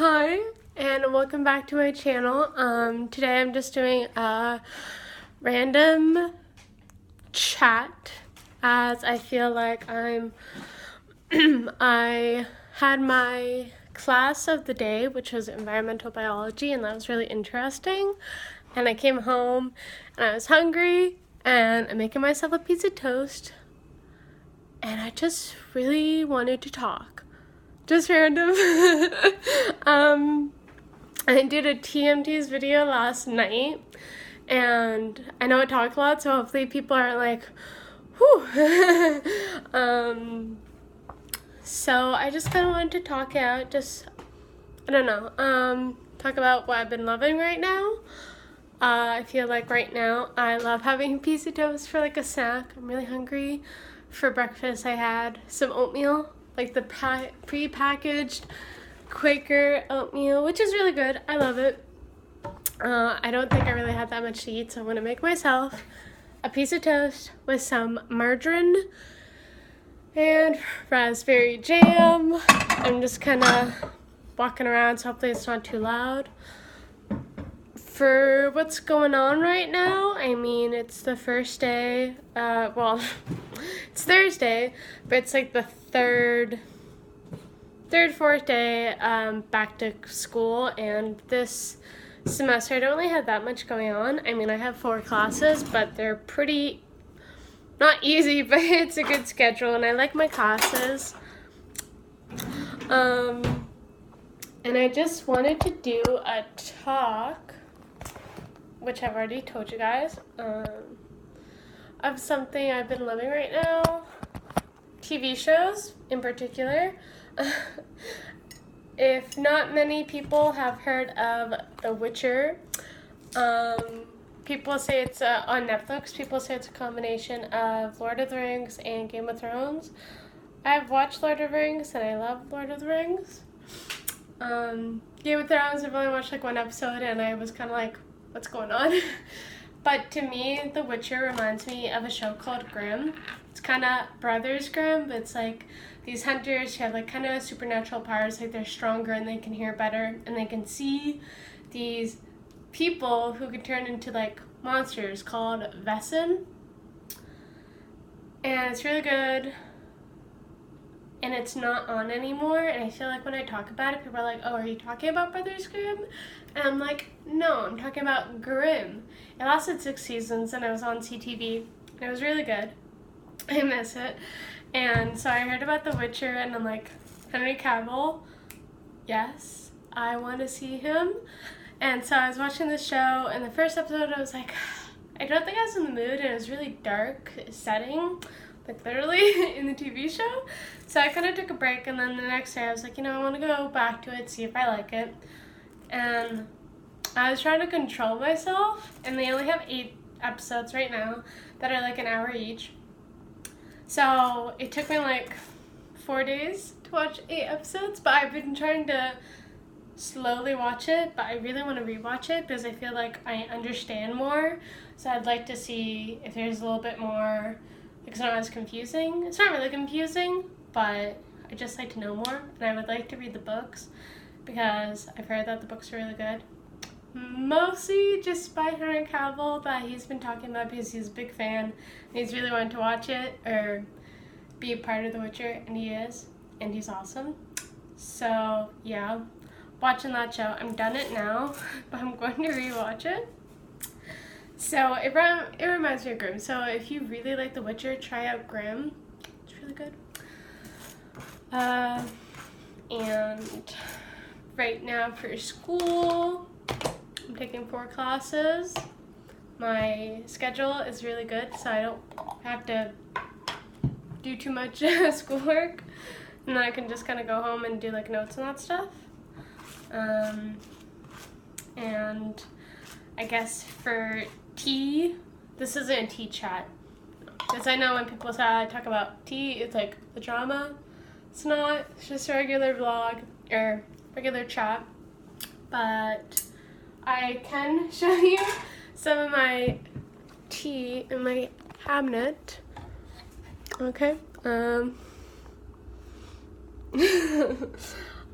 Hi, and welcome back to my channel. Today I'm just doing a random chat as I feel like I had my class of the day, which was environmental biology, and that was really interesting. And I came home and I was hungry and I'm making myself a piece of toast and I just really wanted to talk. Just random. I did a TMT's video last night, and I know I talk a lot, so hopefully people are like, whew. So I just kind of wanted to talk out, I don't know, talk about what I've been loving right now. I feel like right now I love having a piece of toast for like a snack. I'm really hungry. For breakfast I had some oatmeal, like the pre-packaged Quaker oatmeal, which is really good. I love it. I don't think I really had that much to eat, so I'm going to make myself a piece of toast with some margarine and raspberry jam. I'm just kind of walking around, so hopefully it's not too loud. For what's going on right now, I mean, it's the first day, it's Thursday, but it's like the fourth day back to school, and this semester I don't really have that much going on. I mean, I have 4 classes, but they're pretty, not easy, but it's a good schedule, and I like my classes. And I just wanted to do a talk, which I've already told you guys, of something I've been loving right now. TV shows in particular. If not many people have heard of The Witcher, people say it's on Netflix. People say it's a combination of Lord of the Rings and Game of Thrones. I've watched Lord of the Rings and I love Lord of the Rings. Game of Thrones, I've only watched like 1 episode and I was kind of like, what's going on? But to me, The Witcher reminds me of a show called Grimm. It's kind of Brothers Grimm, but it's like these hunters who have like kind of supernatural powers, like they're stronger and they can hear better and they can see these people who can turn into like monsters called Vessin. And it's really good. And it's not on anymore, and I feel like when I talk about it, people are like, oh, are you talking about Brothers Grimm? And I'm like, no, I'm talking about Grimm. It lasted 6 seasons, and it was on CTV, and it was really good. I miss it. And so I heard about The Witcher, and I'm like, Henry Cavill, yes, I want to see him. And so I was watching the show, and the first episode I was like, I don't think I was in the mood, and it was really dark setting, like literally in the TV show. So I kind of took a break, and then the next day I was like, I want to go back to it, see if I like it. And I was trying to control myself, and they only have 8 episodes right now that are like an hour each. So it took me like 4 days to watch 8 episodes, but I've been trying to slowly watch it, but I really want to rewatch it because I feel like I understand more. So I'd like to see if there's a little bit more, it's not as confusing. It's not really confusing, but I just like to know more, and I would like to read the books because I've heard that the books are really good. Mostly just by Henry Cavill, that he's been talking about because he's a big fan and he's really wanted to watch it or be a part of The Witcher, and he is, and he's awesome. So yeah, watching that show. I'm done it now, but I'm going to rewatch it. So it reminds me of Grimm. So if you really like The Witcher, try out Grimm. It's really good. And right now for school, I'm taking 4 classes. My schedule is really good, so I don't have to do too much schoolwork. And then I can just kind of go home and do like notes and that stuff. And I guess for tea, this isn't a tea chat. Because I know when people talk about tea, it's like the drama. It's not. It's just a regular vlog or regular chat. But I can show you some of my tea in my cabinet. Okay.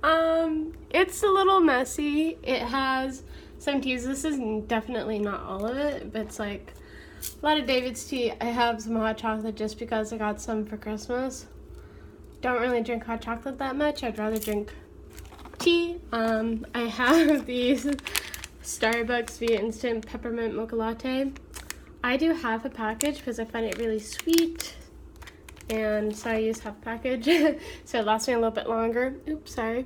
It's a little messy. It has some teas. This is definitely not all of it, but it's like a lot of David's tea. I have some hot chocolate just because I got some for Christmas. Don't really drink hot chocolate that much. I'd rather drink tea. I have these Starbucks Via Instant Peppermint Mocha Latte. I do half a package because I find it really sweet, and so I use half a package so it lasts me a little bit longer. Oops, sorry.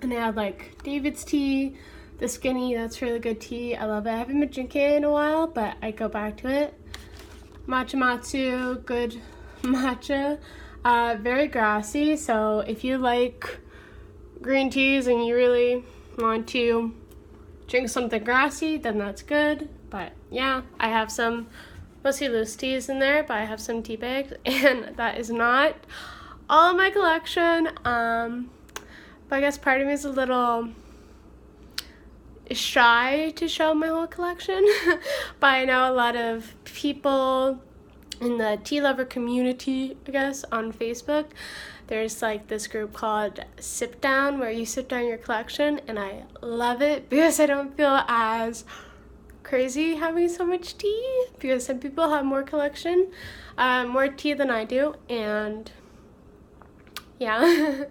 And I have like David's tea, the Skinny, that's really good tea. I love it. I haven't been drinking it in a while, but I go back to it. Matcha Matsu, good matcha. Very grassy, so if you like green teas and you really want to drink something grassy, then that's good. But yeah, I have some mostly loose teas in there, but I have some tea bags, and that is not all of my collection. But I guess part of me is a little shy to show my whole collection. But I know a lot of people in the tea lover community, I guess, on Facebook. There's like this group called Sip Down, where you sip down your collection, and I love it because I don't feel as crazy having so much tea, because some people have more collection, more tea than I do. And yeah.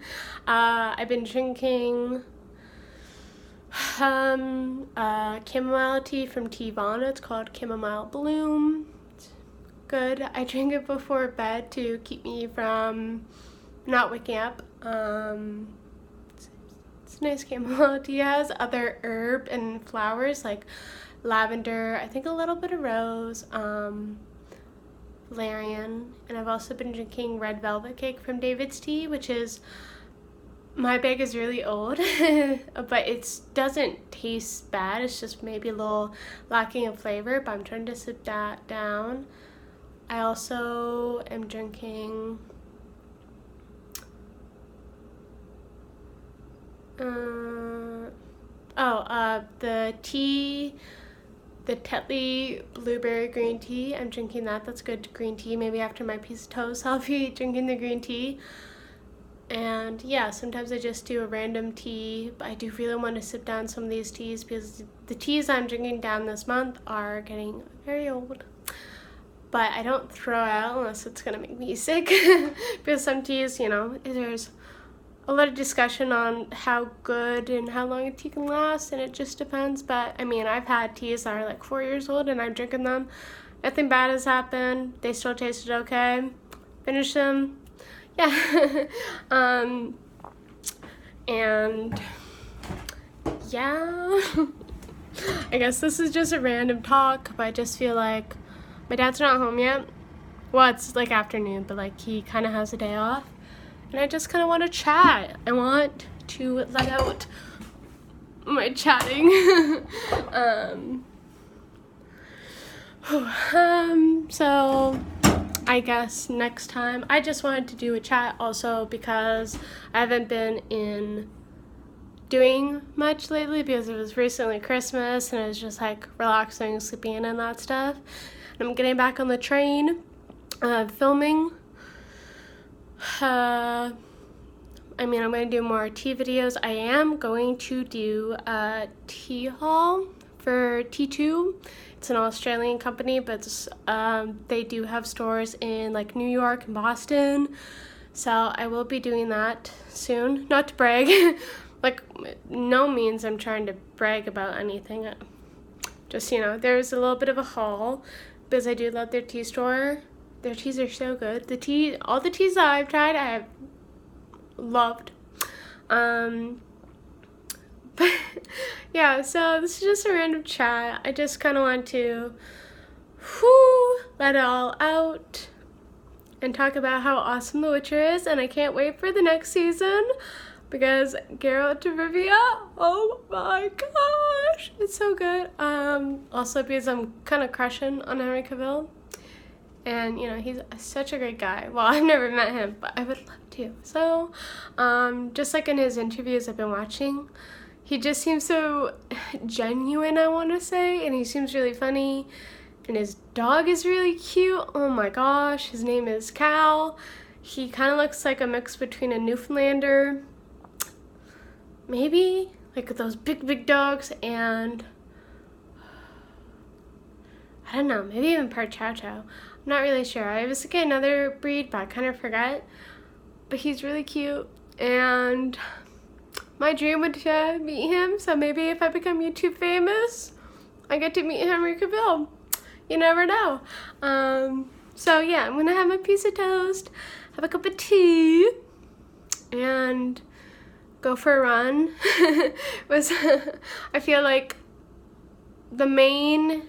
I've been drinking chamomile tea from Teavana. It's called Chamomile Bloom. It's good. I drink it before bed to keep me from not waking up. It's nice chamomile tea. It has other herb and flowers like lavender, I think a little bit of rose, valerian, and I've also been drinking red velvet cake from David's Tea, which is, my bag is really old, but it doesn't taste bad. It's just maybe a little lacking in flavor, but I'm trying to sip that down. I also am drinking the Tetley blueberry green tea. I'm drinking that. That's good green tea. Maybe after my piece of toast, I'll be drinking the green tea. And yeah, sometimes I just do a random tea, but I do really want to sip down some of these teas because the teas I'm drinking down this month are getting very old. But I don't throw out unless it's gonna make me sick because some teas, you know, there's a lot of discussion on how good and how long a tea can last, and it just depends. But I mean, I've had teas that are like 4 years old and I'm drinking them. Nothing bad has happened. They still tasted okay. Finish them. Yeah. And yeah. I guess this is just a random talk, but I just feel like my dad's not home yet. Well, it's like afternoon, but like he kind of has a day off. And I just kind of want to chat. I want to let out my chatting. So I guess next time, I just wanted to do a chat also because I haven't been doing much lately because it was recently Christmas and it was just like relaxing, sleeping in and that stuff. And I'm getting back on the train, filming. I mean, I'm going to do more tea videos. I am going to do a tea haul for T2. It's an Australian company, but they do have stores in like New York and Boston. So I will be doing that soon. Not to brag. Like, no means I'm trying to brag about anything. Just, you know, there's a little bit of a haul because I do love their tea store. Their teas are so good. All the teas that I've tried, I have loved. But yeah, so this is just a random chat. I just kind of want to let it all out and talk about how awesome The Witcher is, and I can't wait for the next season because Geralt of Rivia, oh my gosh, it's so good. Also because I'm kind of crushing on Henry Cavill. And, you know, he's such a great guy. Well, I've never met him, but I would love to. So, just like in his interviews I've been watching, he just seems so genuine, I want to say. And he seems really funny. And his dog is really cute. Oh my gosh. His name is Cal. He kind of looks like a mix between a Newfoundlander maybe like those big dogs, and I don't know, maybe even part Chow Chow. I'm not really sure. I was thinking another breed, but I kind of forgot. But he's really cute, and my dream would to meet him. So maybe if I become YouTube famous, I get to meet Henry Cavill. You never know. So yeah, I'm gonna have a piece of toast, have a cup of tea, and go for a run. I feel like the main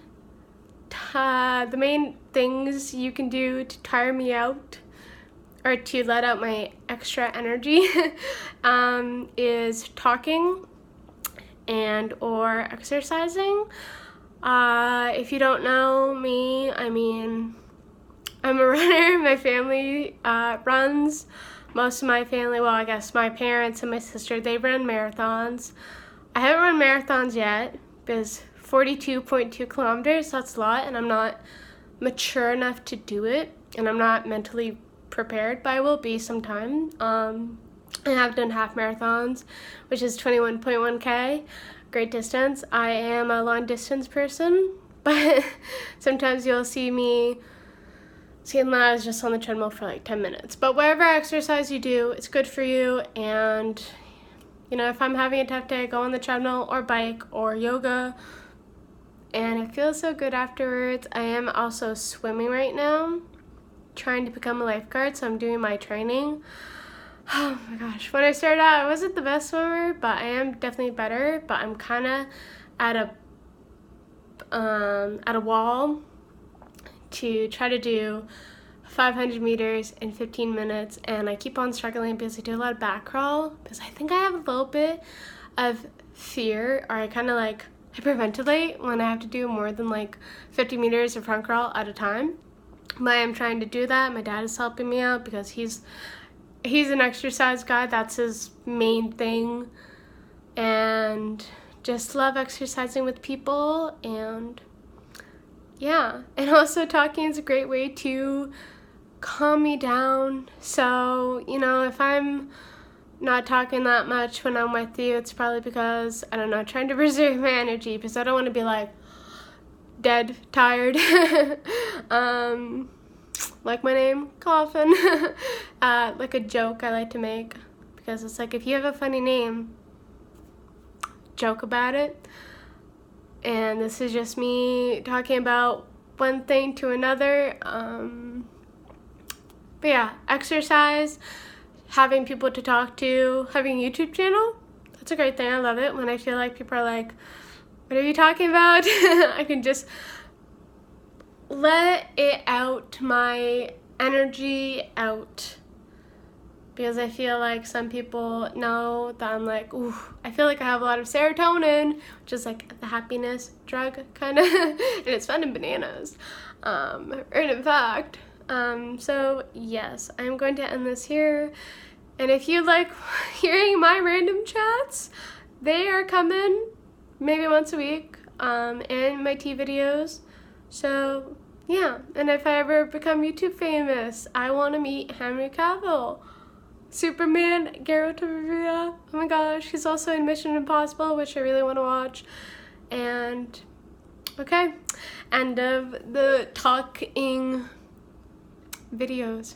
things you can do to tire me out or to let out my extra energy is talking and or exercising. If you don't know me, I mean, I'm a runner. My family runs. Most of my family, well, I guess my parents and my sister, they run marathons. I haven't run marathons yet because 42.2 kilometers, that's a lot, and I'm not mature enough to do it, and I'm not mentally prepared, but I will be sometime. I have done half marathons, which is 21.1K, great distance. I am a long distance person, but sometimes you'll see me seeing that I was just on the treadmill for like 10 minutes. But whatever exercise you do, it's good for you. And, you know, if I'm having a tough day, I go on the treadmill or bike or yoga, and it feels so good afterwards. I am also swimming right now, trying to become a lifeguard, so I'm doing my training. Oh my gosh, when I started out, I wasn't the best swimmer, but I am definitely better. But I'm kind of at a wall to try to do 500 meters in 15 minutes, and I keep on struggling because I do a lot of back crawl, because I think I have a little bit of fear, or I kind of like hyperventilate when I have to do more than like 50 meters of front crawl at a time. But I'm trying to do that. My dad is helping me out because he's an exercise guy. That's his main thing, and just love exercising with people. And yeah, and also talking is a great way to calm me down. So, you know, if I'm not talking that much when I'm with you, it's probably because, I don't know, trying to preserve my energy, because I don't want to be like dead tired. Like my name, Coffin. Like a joke I like to make, because it's like, if you have a funny name, joke about it. And this is just me talking about one thing to another. But yeah, exercise, having people to talk to, having a YouTube channel, that's a great thing. I love it when I feel like people are like, what are you talking about? I can just let it out, my energy out. Because I feel like some people know that I'm like, ooh, I feel like I have a lot of serotonin, which is like the happiness drug, kind of. And it's found in bananas, and in fact. So yes, I'm going to end this here. And if you like hearing my random chats, they are coming maybe once a week, in my tea videos. So yeah, and if I ever become YouTube famous, I want to meet Henry Cavill. Superman, Geralt of Rivia. Oh my gosh, he's also in Mission Impossible, which I really want to watch. And okay, end of the talking videos.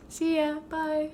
See ya, bye.